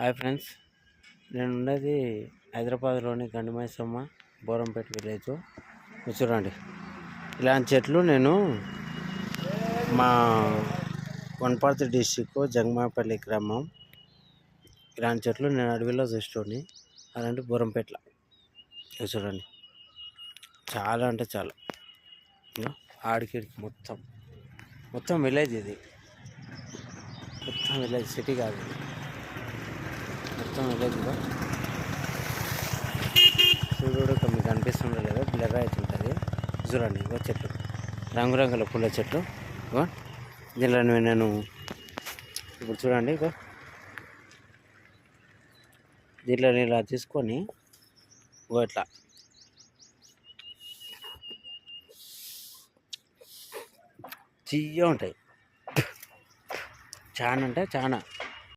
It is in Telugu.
హాయ్ ఫ్రెండ్స్, నేను ఉన్నది హైదరాబాద్లోని గండిమైసమ్మ బోరంపేట విలేజ్. చూడండి, ఇలాంటి చెట్లు నేను మా వనపర్తి డిస్టిక్ జంగమాపల్లి గ్రామం. ఇలాంటి చెట్లు నేను అడవిలో చూసుకొని అలాంటి బోరంపేటలో చూడండి, చాలా అంటే చాలా ఆడికి మొత్తం విలేజ్. ఇది మొత్తం విలేజ్, సిటీ కాదు, మొత్తం విలేజ్లో. సూర్యుడు మీకు కనిపిస్తుందో లేదో బ్లర్ అవుతుంటుంది. చూడండి, ఇగో చెట్లు, రంగురంగుల పూల చెట్లు. దీనిలో నేను ఇప్పుడు చూడండి, ఇగో దీంట్లో నేను ఇలా తీసుకొని ఇట్లా తీయ ఉంటాయి. చాలా అంటే చాలా.